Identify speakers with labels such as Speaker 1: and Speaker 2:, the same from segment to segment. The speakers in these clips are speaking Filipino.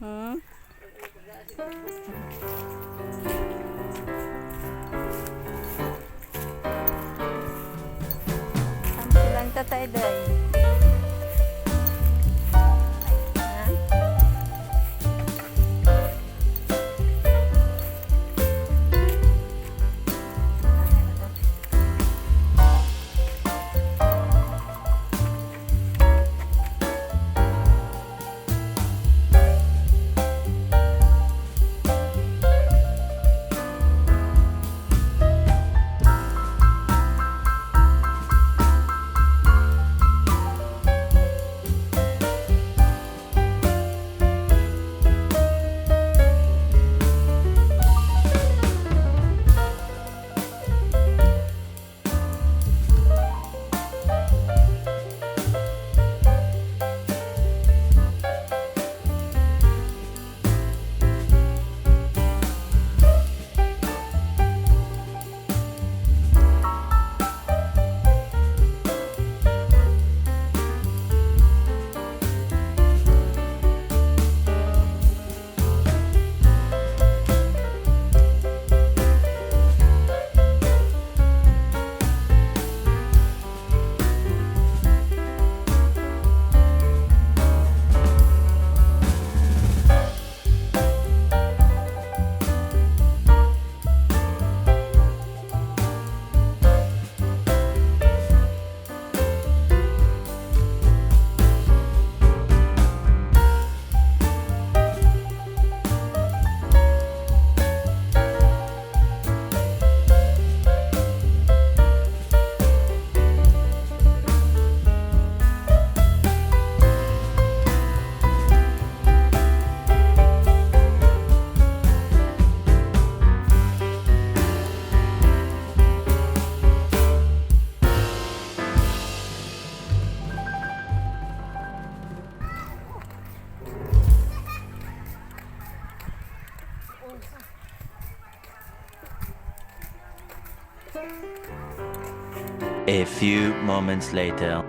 Speaker 1: Hmm? Sama silang tatay day.
Speaker 2: A few moments later.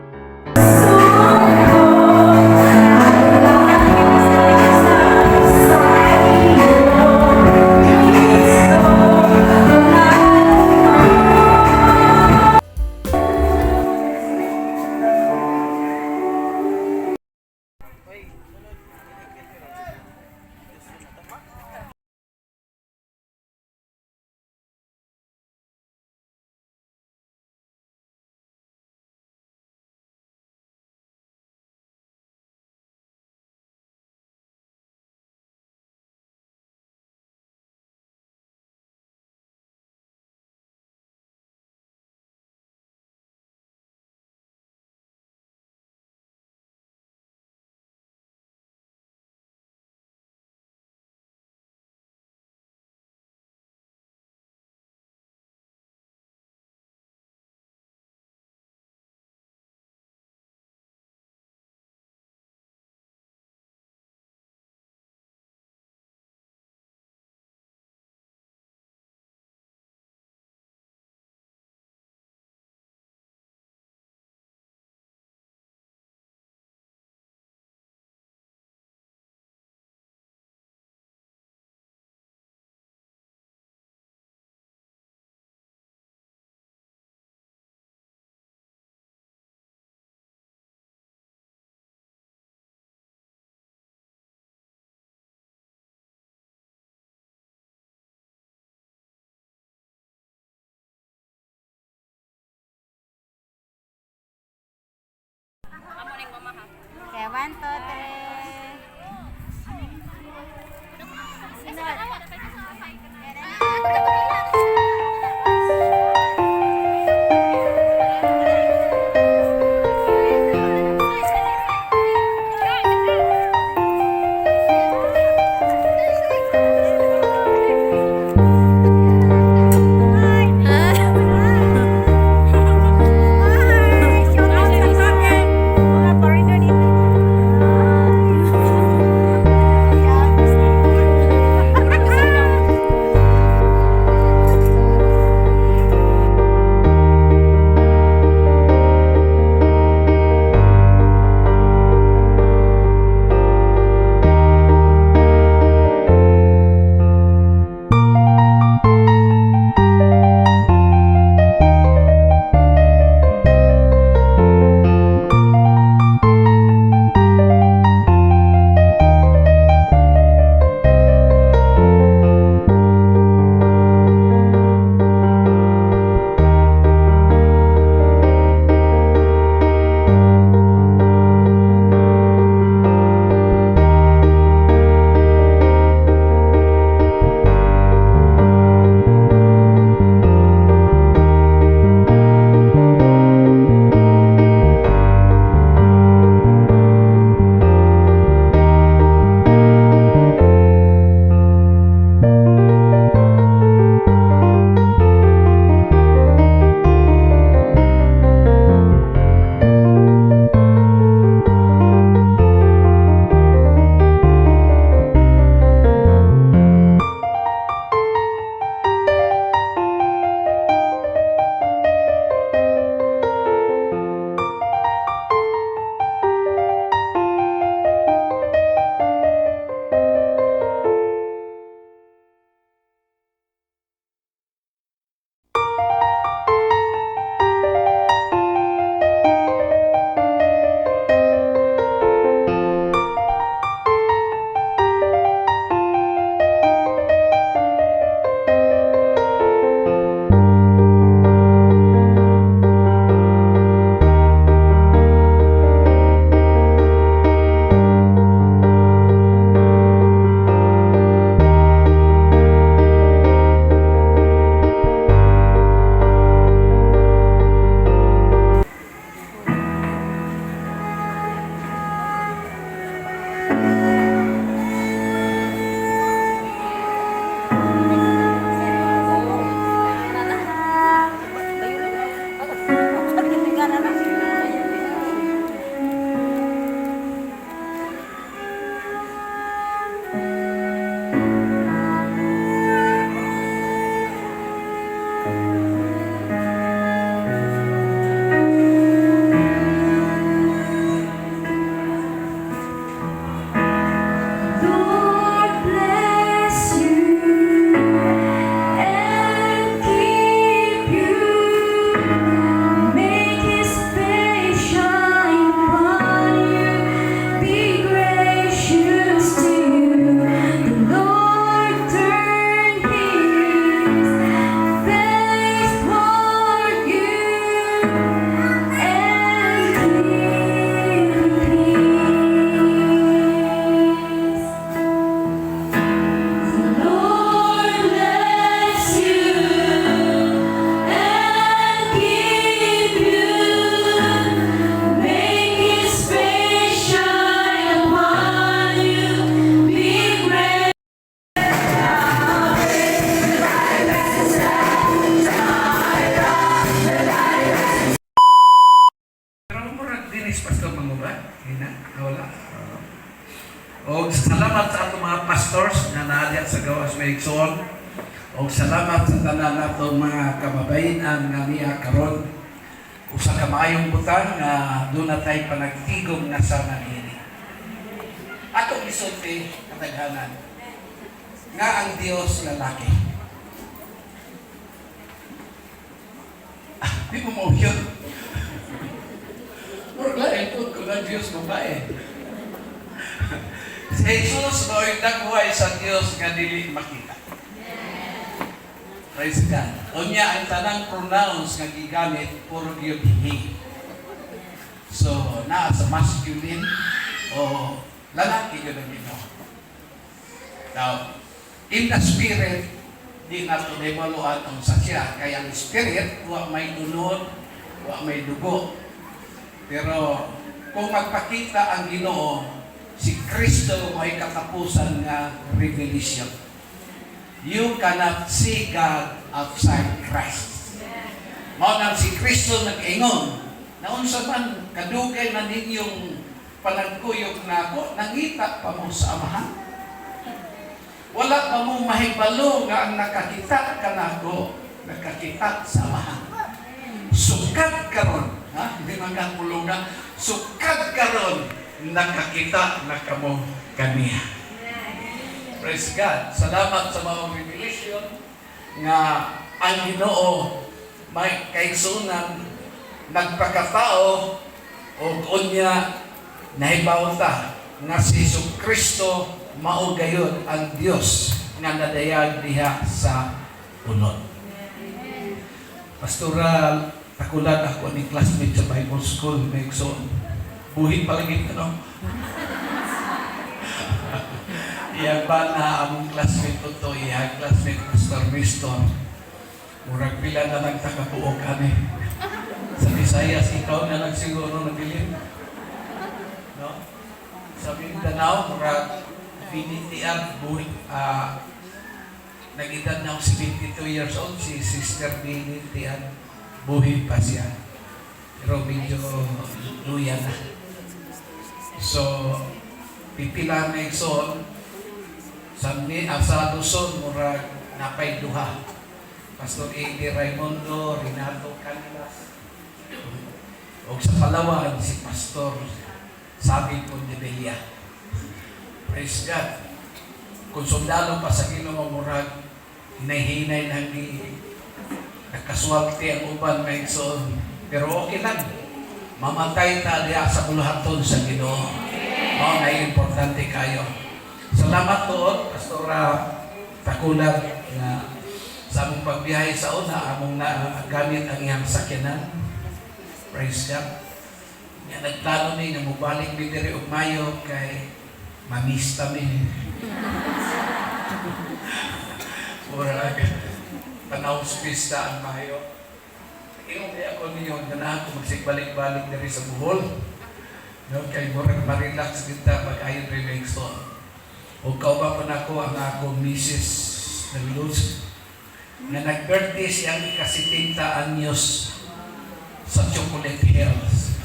Speaker 1: Okay, 1, 2, 3.
Speaker 3: O salamat sa atong mga pastors na naadya sa gawas may igsoon. O salamat sa tanan natong mga kababayenan nga niya karon. Usa ka maayong butang nga doon na tayo panagtigom nga sa manini. Atong isulti kataghanan nga ang Dios lalaki. Di mo mo yun. Wala ito kung ang Diyos babae. Si Jesus no'y nagbuhay sa Diyos nga dili makita. Praise God. Unya ang tanang pronouns nga gigamit puro gyud he. So na sa masculine o lalaki gyud ang Ginoo. Now, in the spirit, di nato devaluan ang siya. Kaya ang spirit, wa may unod, wa may dugo. Pero kung magpakita ang Ginoo, si Kristo ay katapusan nga revelation. You cannot see God outside Christ. Mao nang si Kristo nag-ingon, naunsa man kadugay man ninyong panagkuyog nako, nangita pa mo sa Amahan. Wala pa mo mahibalo nga ang nakakita kanako, nakakita sa Amahan. Sukad karon, ha? Hindi man kang pulungan, sukad karon nakakita na kamo kaniya. Praise God. Salamat sa mga revelation nga ang Ginoo may kaigsunan nagpakatao o unya nahibaw ta nga si Kristo mao gayud ang Dios nga nadayag diha sa unod. Pastoral, takulan ako ni classmate sa Bible School, Megson. Buhi palagi ka, no? Iyang ba na among classmate to, iyang classmate Pastor Winston. Murag pila na nagtakabuok kami. Sa Visayas, ikaw na lang siguro nabilin. No? Sa Mindanao, murag binitian, buhi, nag-edad na ako 72 years old, si Sister binitian, buhi pa siya. Pero medyo luya na. So, pipila na igsoon, sa Luzon, murag napay duha. Pastor A.D. Raimundo, Renato Canlas. O sa Palawan, si Pastor Sabi Pondevilla. Praise God. Kung sundalo pa sa Ginoo, murag hinay-hinay nang nakaswerte ang uban may igsoon. Pero okay lang. Mamatay ta diya sa buluhaton sa Ginoo. Mao na importante kayo. Salamat tuod, Pastora Takulag, na sa among pagbiyahe sa una, among nagamit ang iyang sakyanan. Praise God. Nga nagplano ni na mubalik ni diri og Mayo kay mamista mi. Murag panahon sa pista ang Mayo. Inong kaya ako ninyo, ganahan ko magsigbalik-balik diri sa Bohol. No, kay murag ma-relax kita pag-ayon remixon. O kauba pa na ko ang akong Mrs. ng Luz na nag-birthday siyang ika-70 anyos sa Chocolate Hills.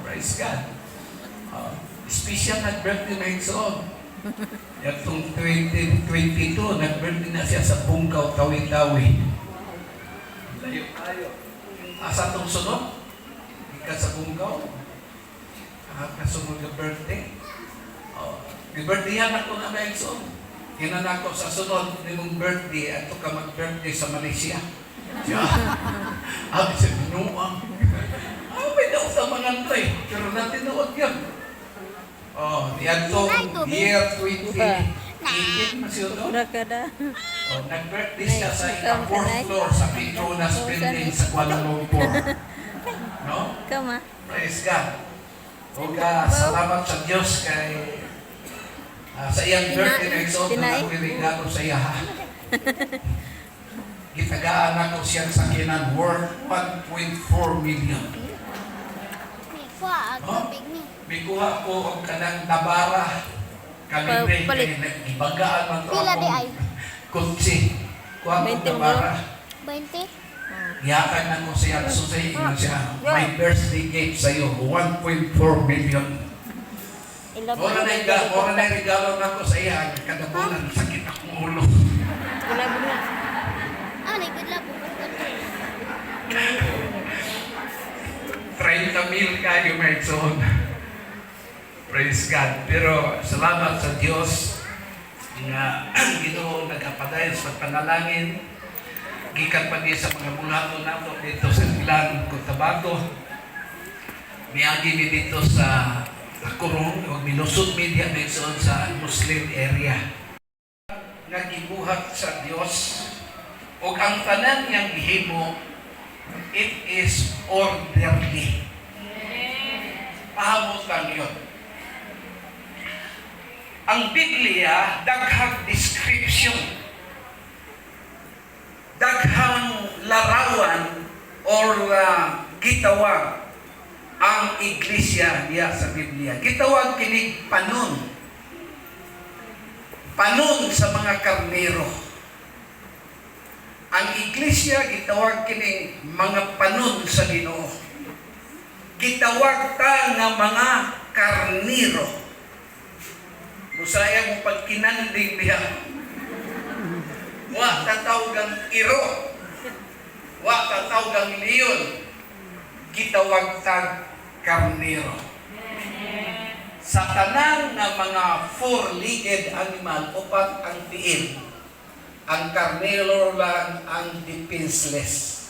Speaker 3: Praise God. Special nag-birthday na igsoon. Itong 2022, nag-birthday na siya sa Bungaw, Tawi-Tawi. Layo-layo. Asa itong sunod? Ika sa Bungaw. Kasunod na birthday. Birthday-han ako na ba igsoon? Hinan ako sa sunod nimong birthday, ato ka mag-birthday sa Malaysia. Abi sa binuang. May daw sa mga toy. Pero natin naot yun. Yan itong year 2018 masyo to. Nag-birthday siya sa ika-4th floor sa Petronas Building sa Kuala Lumpur. No? Praise God. Salamat sa Diyos kay sa iyang birthday na igsoon na nagre-regalo sa iya. Gitagaan ako siyang sakinan worth 1.4 million. Bikuha ko ang kanang Nabara kalibre kay nagibagaan man to akong kutsi. Kuha ko Nabara.
Speaker 4: 20?
Speaker 3: Yatag na ko siya, so sa inyo siya, my birthday gift sa'yo, 1.4 million. Ora na regalo na ko sa iya, kada bulan, sakit akong ulo.
Speaker 1: Ilabog na.
Speaker 4: Ah, nagkadlabog.
Speaker 3: 30 mil kayo may son. Praise God. Pero salamat sa Diyos nga Ginoo nagapadayon sa panalangin. Gikan pa niya sa mga buhaton nato dito sa Milan, Cotabato. Miagi mi dito sa Kurong o minusod media Megson sa Muslim area. Nagibuhat sa Dios o ang tanan niyang gihimo, it is orderly. Pahamutan yun. Ang Biblia, daghang description, daghang larawan or gitawag ang iglesia diya sa Biblia. Gitawag kinig panon. Panon sa mga karnero. Ang iglesia gitawag kining mga panon sa Ginoo. Gitawag ta nga mga karnero. Musaya mo pagkinanding diha. Wa tatawgang iro. Wa tatawgang leon. Gitawag tag karnero. Sa tanan nga mga four-legged animal, upat ang tiil. Ang karnero lang ang defenseless.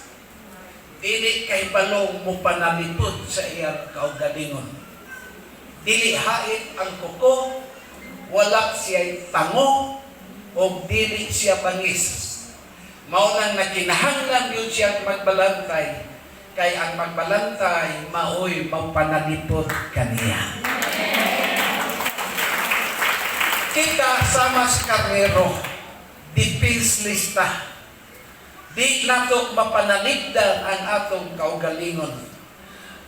Speaker 3: Dili kay balong mo panalipod sa iyang kaugalingon. Dili hait ang kuko, wala siya'y tango, o dili siya bangis. Mao nang nakinahanglan yun siyang magbalantay, kay ang magbalantay, maoy magpanalipod kaniya. Kita sama sa karnero, defenseless ta. Di nato mapanalipdan ang atong kaugalingon.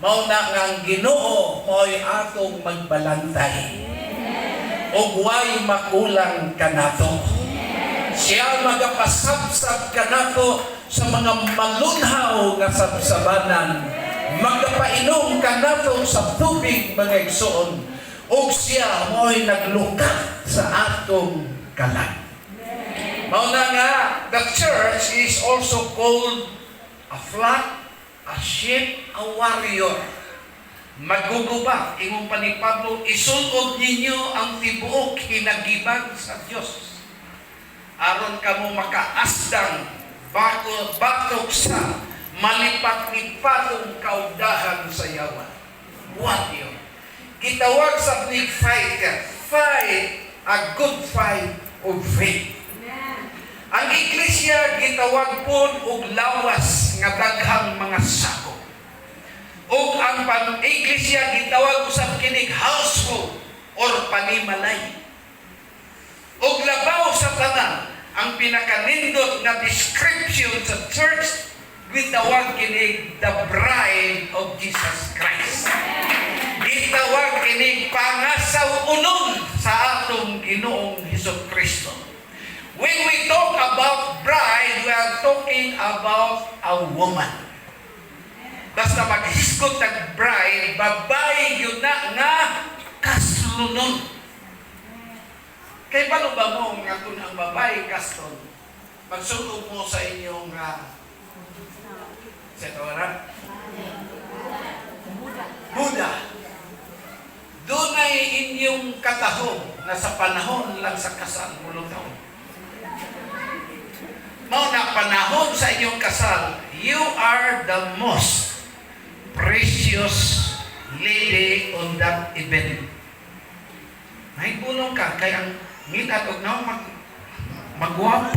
Speaker 3: Mao na nga ang Ginoo mo'y atong magbalantay. O way makulang kanato. Siya magapasabsab kanato sa mga malunhaw nga sabsabanan. Magapainom kanato sa tubig mga igsoon. O siya mo'y naglukat sa atong kalag. Mauna nga, the church is also called a flock, a sheep, a warrior. Magugubak, ingong pa ni Pablo, isulod ninyo ang tibuok hinagibag sa Diyos. Aron kamo makaasdang batok sa malipat-lipatong kaudahan sa yawan. What yun? Gitawag sa big fighter, fight a good fight of faith. Ang iglesia gitawag po og lawas nga daghang mga sako. O ang iglesia gitawag usab kining household or panimalay. Og labaw sa tanan ang pinakanindot nga description sa church gitawag kining the bride of Jesus Christ. Gitawag kining pangasaw unon sa atong Ginoong Hesukristo. When we talk about bride, we are talking about a woman. Basta maghiskot ng bride, babae yun na nga kaslunon. Kaya paano ba mo nga kung ang babae kaston, magsulog mo sa inyong setora? Buddha. Doon ay inyong katahong na sa panahon lang sa kasal, mulong taon. Mao na panahon sa inyong kasal, you are the most precious lady on that event. May bulong ka, kaya ang minat og na magwapa.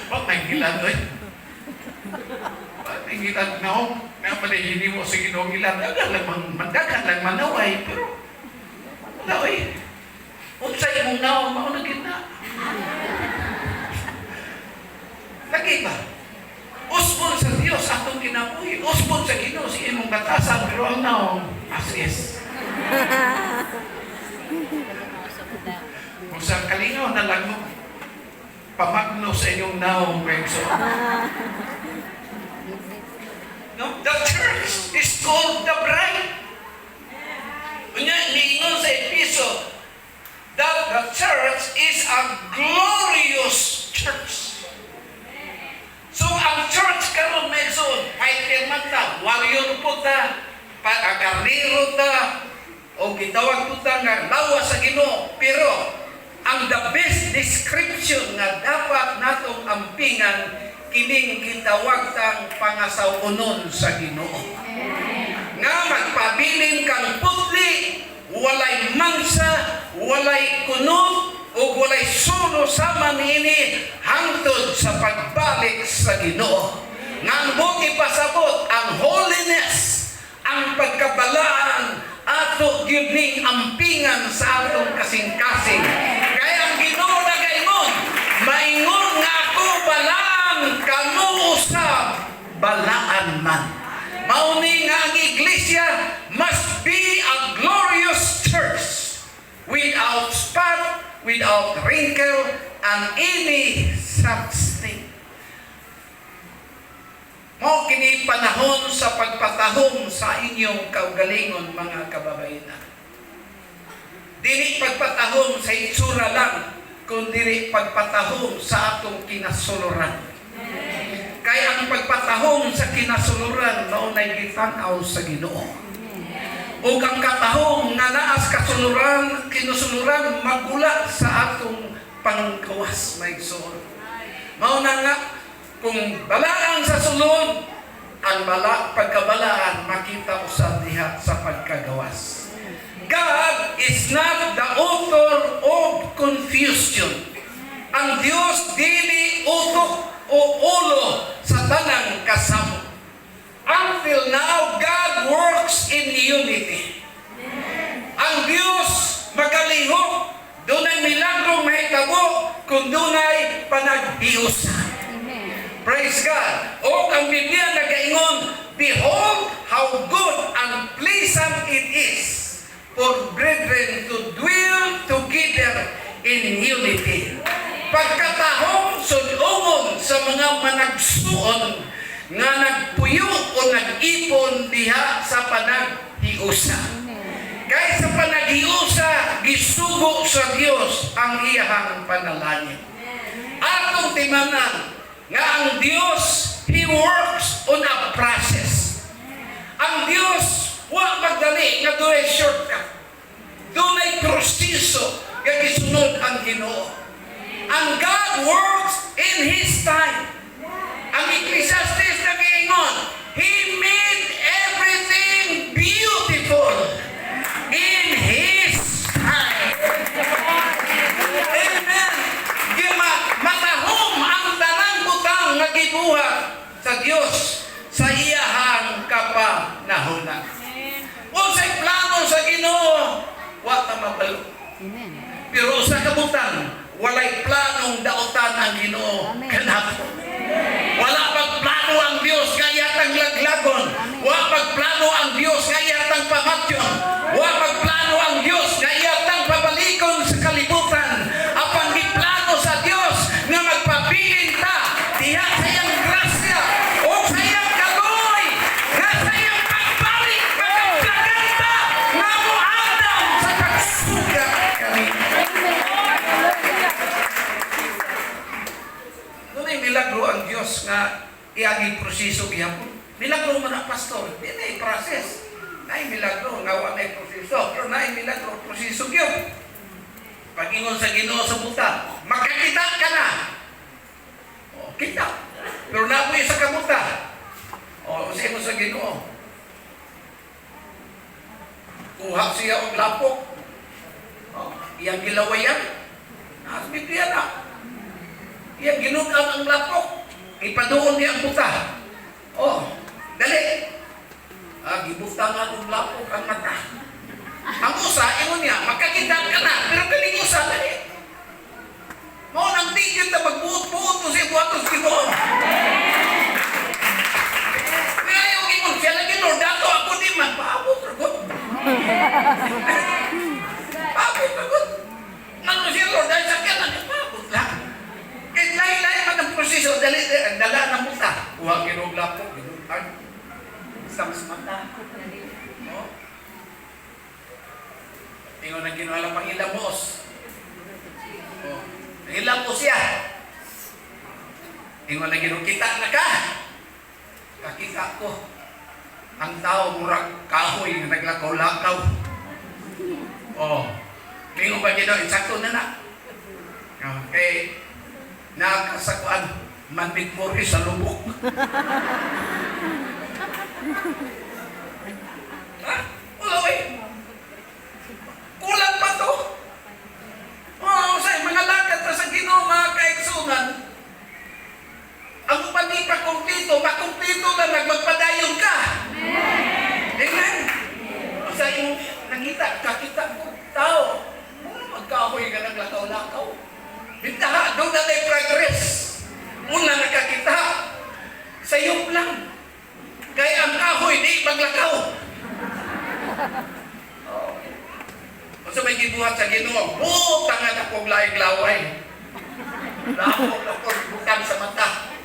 Speaker 3: Wag may gilan, oy. Wag may gilan na ako. Kaya pala hindi mo sa Ginoong gilan. Mandagan lang manaway, pero wala, oy. Unsay mong naong maunagin na. Lagi ba? Usbon sa Diyos atong kinabuhi. Usbon sa Ginoo si imong batasan, pero ang naong asis. Kung sa kalingaw na lang mo. pamagno sa inyong naong pekso. No? The church is called the bride. Kunya, niingon sa Episo that the church is a glorious church. So, ang church karon may son, fighter man ta, warrior po ta, pag-akarnero ta, o gitawag po ta nga lawas sa Ginoo. Pero, ang the best description nga dapat natong ampingan, kining gitawag tang pangasawunon sa Ginoo. Nga magpabilin kang putli, walay mansa, walay kunot, o walay suno sama niini hangtod sa pagbalik sa Ginoo. Nga ang buti pasabot ang holiness, ang pagkabalaan, ato gining ampingan sa atong kasing-kasing. Kaya ang Ginoo nagaingon, maingon nga ako balaan, kamo usab balaan man. Mauni nga ang iglesia must be a glorious church without spot, without wrinkle, and any such thing. Mo kini panahon sa pagpatahom sa inyong kaugalingon, mga kababaihan. Dili pagpatahom sa itsura lang, kundi pagpatahom sa atong kinasuluran. Kaya ang pagpatahom sa kinasuluran maunay gitanaw sa Ginoo. O ang katahom nga naas kasuluran, kinusuluran magula sa atong panggawas, may soul. Mauna nga, kung balaan sa sulod, ang pagkabalaan makita usab diha sa pagkagawas. God is not the author of confusion. Ang Dios dili utok o ulo sa tanang kasamo. Until now, God works in unity. Ang Diyos magalihok, dunay milagro mahitabo, kung dunay panagbiusa. Praise God. O ang Biblia nagaingon, behold how good and pleasant it is for brethren to dwell together in unity. Pagkatahong sudungon sa mga managsuon nga nagpuyo o nag-ipon diha sa panaghiusa. Kaya sa panaghiusa, gisugo sa Dios ang iyahang panalangin. Atong timanan nga ang Dios, He works on a process. Ang Dios, wa magdali nga dunay shortcut. Dunay proseso nga gisunod ang Ginoo. And God works in His time. Ang Ecclesiastes nag-iingon, He made everything beautiful in His time. Amen. Matahom ang tanang butang nga gibuhat sa Dios sa iyahang kapanahonan. Unsay plano sa Ginoo, wa ta mabalo. Pero sa kabutang, walay planong dautan ang Ginoo kanako. Wala pagplano ang Dios kaya tang laglagon. Wa pagplano ang Dios kaya tang pamatyon. Wa pagplano ang Dios kaya tang pabalikon sa kalibutan. Apang giplano sa Dios nga magpabilin ta diha sa iyang grasya o sa iyang kagoy nga sa iyang pagbalik pagkaglagan ta nga moandam sa pagsugat kami. Ngunit milagro ang Diyos nga iaging proseso gihapon. Milagro man ang pastor, di na process. Naay milagro, nga wa may proseso. Pero naay milagro, proseso gyud. Pag-ingon sa Ginoo sa buta, makakita ka na. O, kita. Pero napoy sa kabuta. O, sa sa Ginoo. Kuha siya og lapok. O, iyang gilawayan. Nasbit niya na. Iyang ginugan ang lapok. Ipadoon niya ang buta. O, dali. Gibutangan ang lapok ang mata. Ang usa, ingon niya, makakita ka na, pero galing usa, dali. Mao nang tigil na magbuot-buot mo sa ibuatos Ginoo. Kaya yung ingon, siya lagi, Lord, dato ako di man, paabot, ragot. Paabot, ragot. Ano siya, Lord, dahil sa kanan, paabot lang. Kaya posisyon, dali, dala ng buta. Huwag kinugla po, ginutan. Sa mas mata. No? Tingnan na kinuhala pang ilamos. Oh, ilamos siya. Tingnan na kita na ka. Kakita ko. Ang tao murag kahoy na naglakaw-lakaw. Oh, tingnan ba ginawa? Insakto na na. Okay. Nakasakuan. Manbigpuri sa lubok. Ha? Wala eh. Kulang pa to. Oh, say, mga lakad na sa Ginoo, mga kaigsunan. Ang pati pa kumplito, makumplito na magpadayon ka. Amen. Sa iyong kakita ko, tao. Magkahoy ka ng lakaw-lakaw. Bintaha, doon na tayo progress. Una nakakita. Sa iyo lang. Kaya ang kahoy, di maglakaw. So may gibuhat sa Ginoo, butang nga akong laig-laway. Lapok, butang sa mata.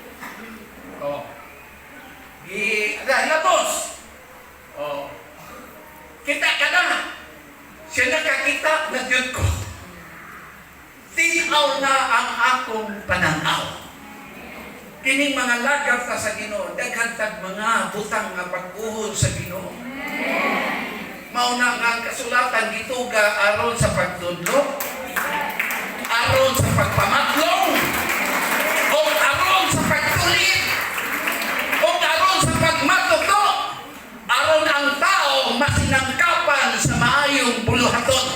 Speaker 3: Oh. Labos. Oh. Kita ka na. Siya nakakita na Diyos ko. Tinaw na ang akong pananaw. Kining mga lagab ta sa Ginoo, daghang mga butang nga pag-uhod sa Ginoo. Mauna nga ang kasulatan gituga aron sa pagtudlo, aron sa pagpamadlong, o aron sa pagtulit, o aron sa pagmatuto, aron ang tao masinangkapan sa maayong buluhaton.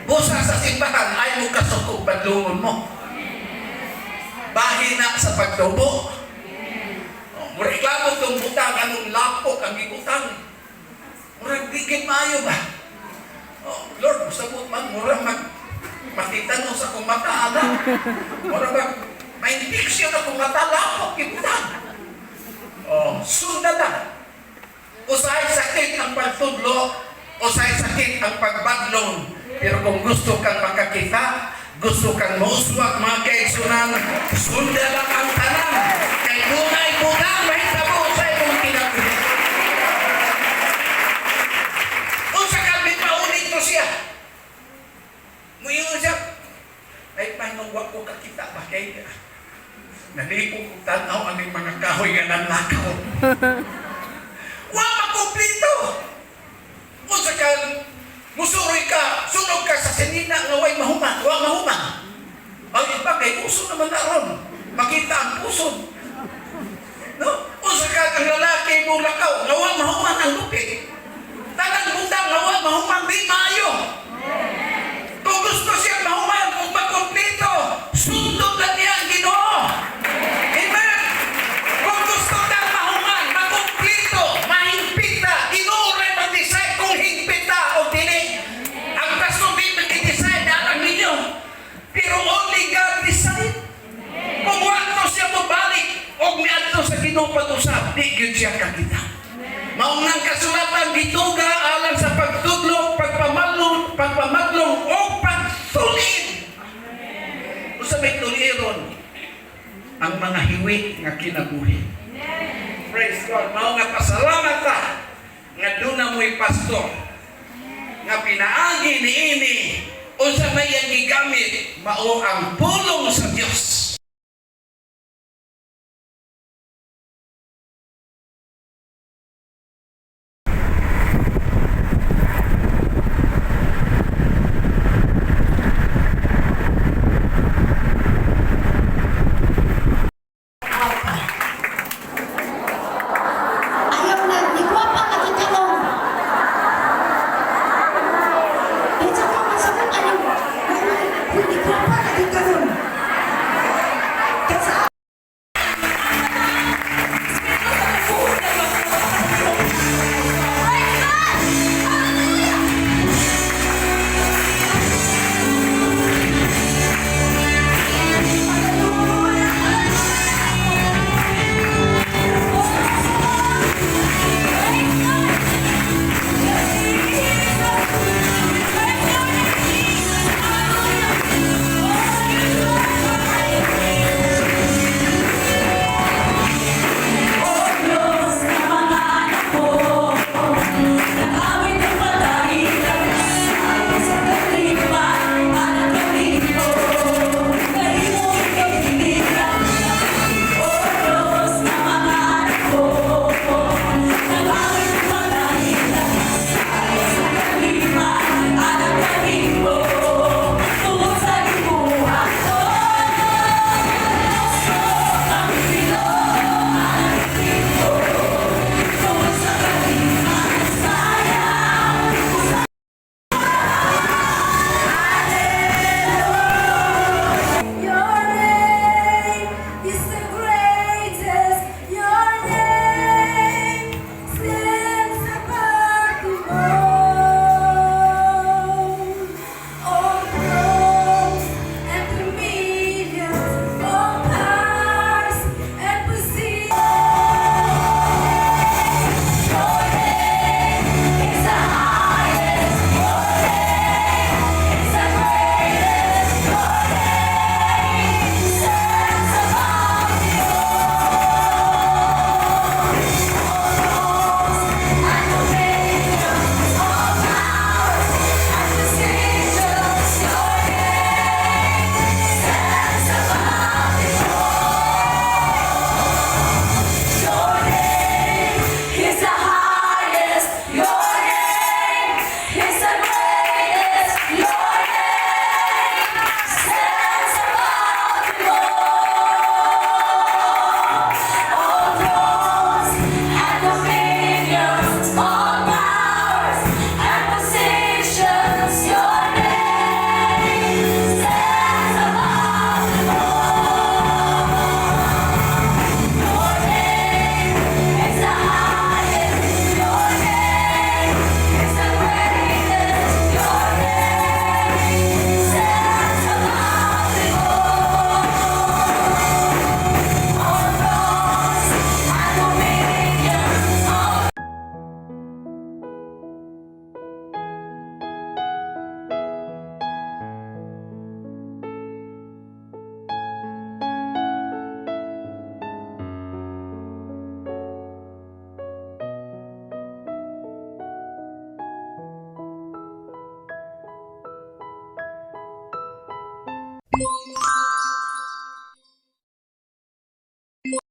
Speaker 3: Busa sa simbahan ay mo kasukog padlungon mo. Bahina sa pagtubo. Mureklamo itong butang, anong lapok ang ibutang. Murag digit maayo ba? Oh, Lord, sabot man, murag makitanong sa kong mata, ala. Murag may infection na kong mata, lapok, ibutang. Oh, sundan na. Usahay sakit ang pagtudlo, usahay sakit ang pagbadlong. Pero kung gusto kang makakita, gusto kang mauswag, mga kaigsunan, sundan lang ang tanan. Kay bunay-bunang, mahitabo sa iyong kinabuhi. Siya. Muyo siya. Ay, pahinungwag ko kakita ba kayo? Nalipo kong tanaw ang mga kahoy nga nanlakaw. Wala makumplito. Kung sa kan, musuroy ka, sunog ka sa sinina nga way mahuman. Wala mahuman. Ang iba kay puso naman na ron. Makita ang puso. No? Kung sa kan, ang lalaki mong lakaw, nga wala mahuman ang lupi. Talang butang nawa mahuman di maayo. Kung gusto siya mahuman, kung magkumplito, sundot lang niya ang Ginoo. Amen. Kung gusto nang mahuman, magkumplito, mahigpita, Ginoo rin mag-decide kung higpita o dili. Ang kasubig mag-decide na alam ninyo. Pero only God decide. Kung wakto siya mabalik, o miadto sa Ginoo pag-usap, di yun siya kakita. Maunang kasulatan gituga alang sa pagtudlo, pagpamadlong o pagtulid. O sa may tuliron ang mga hiwit nga kinabuhi. Praise God. Mao nga pasalamat ta nga doon na mo'y pastor nga pinaagi ni ini o sa may ang gigamit mao ang pulong sa Diyos.